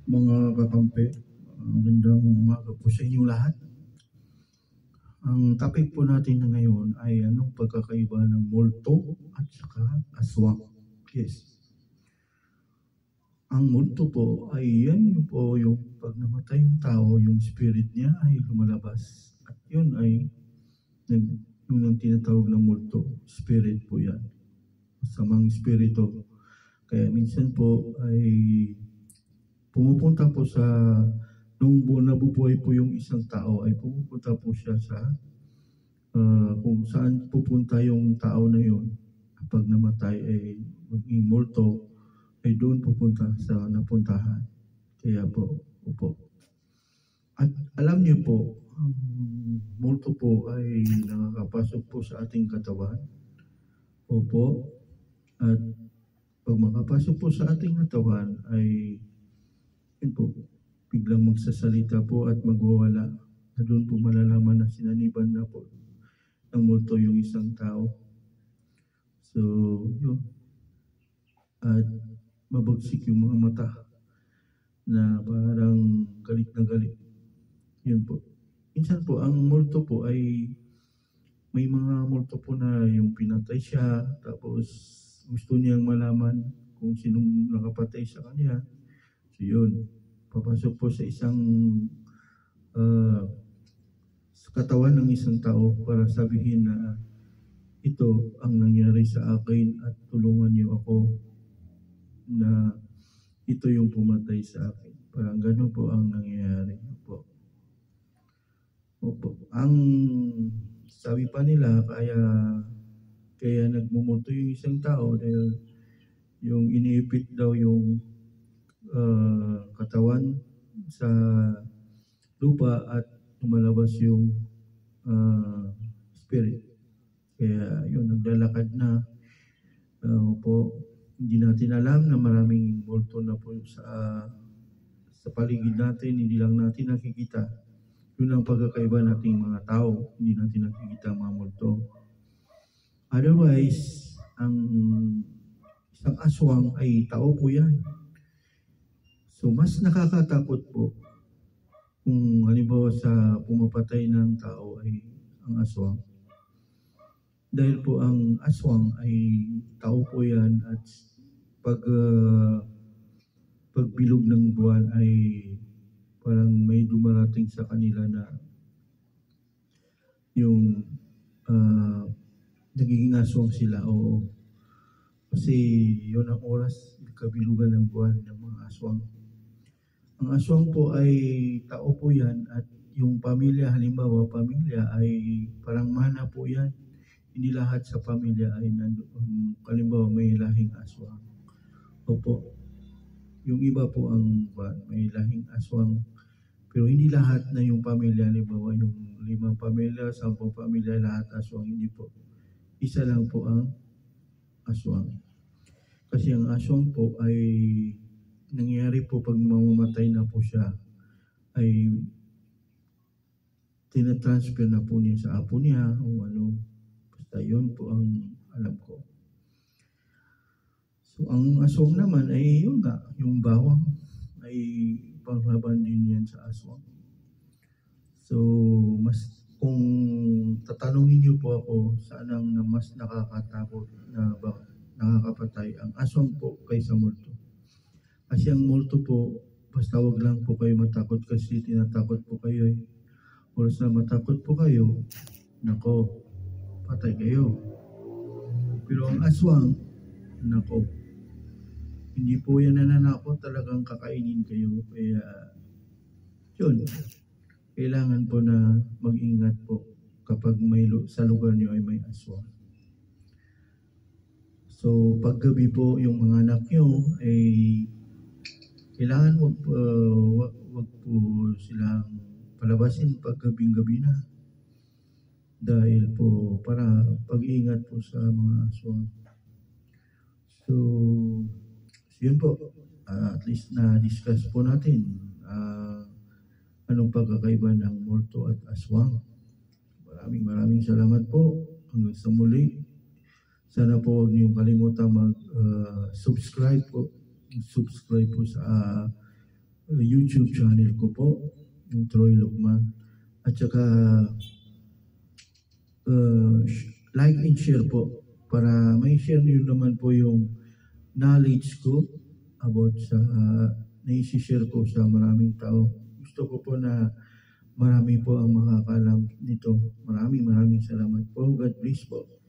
Mga kakampi, magandang umaga po sa inyong lahat. Ang topic po natin na ngayon ay anong pagkakaiba ng multo at saka aswang. Yes. Ang multo po ay yan po yung pag namatay yung tao, yung spirit niya ay lumalabas. At yun ay yung tinatawag na multo. Spirit po yan. Masamang spirito. Kaya minsan po ay pumupunta po sa nung nabubuhay po yung isang tao ay pumupunta po siya sa kung saan pupunta yung tao na yun kapag namatay ay maging multo ay doon pupunta sa napuntahan. Kaya po, opo. At alam niyo po, ang multo po ay nakakapasok po sa ating katawan. Opo. At pag makapasok po sa ating katawan ay yun po, biglang magsasalita po at magwawala. Na doon po malalaman na sinaniban na po ng multo yung isang tao. So, yun. At mabagsik yung mga mata na parang galit na galit. Yun po. Minsan po, ang multo po ay may mga multo po na yung pinatay siya, tapos gusto niyang malaman kung sinong nakapatay sa kanya. So yun, papasok po sa isang sa katawan ng isang tao para sabihin na ito ang nangyari sa akin at tulungan niyo ako na ito yung pumatay sa akin. Parang gano'n po ang nangyayari. Opo. Opo. Ang sabi pa nila, kaya nagmumulto yung isang tao dahil yung iniipit daw yung katawan sa lupa at lumalabas yung spirit. Kaya yun, naglalakad na. Opo. Hindi natin alam na maraming multo na po sa paligid natin, hindi lang natin nakikita. Yun ang pagkakaiba nating mga tao, hindi natin nakikita ang mga multo. Otherwise, ang isang aswang ay tao po yan. So, mas nakakatakot po kung halimbawa sa pumapatay ng tao ay ang aswang. Dahil po ang aswang ay tao po yan at pagbilog ng buwan ay parang may dumarating sa kanila na yung nagiging aswang sila o kasi yun ang oras kabilugan ng buwan ng mga aswang. Ang aswang po ay tao po yan at yung pamilya, halimbawa pamilya ay parang mana po yan. Hindi lahat sa pamilya ay halimbawa may lahing aswang. Opo. Yung iba po ang may lahing aswang. Pero hindi lahat na yung pamilya, halimbawa yung 5 pamilya, 10 pamilya, lahat aswang. Hindi po. Isa lang po ang aswang. Kasi ang aswang po ay nangyayari po pag mamamatay na po siya ay tinatransfer na po niya sa apo niya o ano. Basta yun po ang alam ko. So, ang aswang naman ay yun nga, yung bawang ay panglaban din yan sa aswang. So, kung tatanungin niyo po ako saan ang mas nakakatakot na nakakapatay, ang aswang po kaysa multo. Kasi ang multo po, basta wag lang po kayo matakot kasi tinatakot po kayo eh. Oras na matakot po kayo, nako, patay kayo. Pero ang aswang, nako, hindi po yan nananakot, talagang kakainin kayo. Kaya, yun, kailangan po na mag-ingat po kapag sa lugar niyo ay may aswang. So, paggabi po yung mga anak niyo ay kailangan wag po silang palabasin paggabi-gabi na. Dahil po para pag-ingat po sa mga aswang. So, yun po, at least na-discuss po natin anong pagkakaiba ng multo at aswang. Maraming salamat po. Hanggang sa muli. Sana po huwag niyong kalimutan mag-subscribe po. Subscribe po sa YouTube channel ko po, yung Troy Lukman. At saka like and share po para may share niyo naman po yung knowledge ko about sa naisi-share ko sa maraming tao. Gusto ko po na marami po ang makakalam nito. Maraming salamat po. God bless po.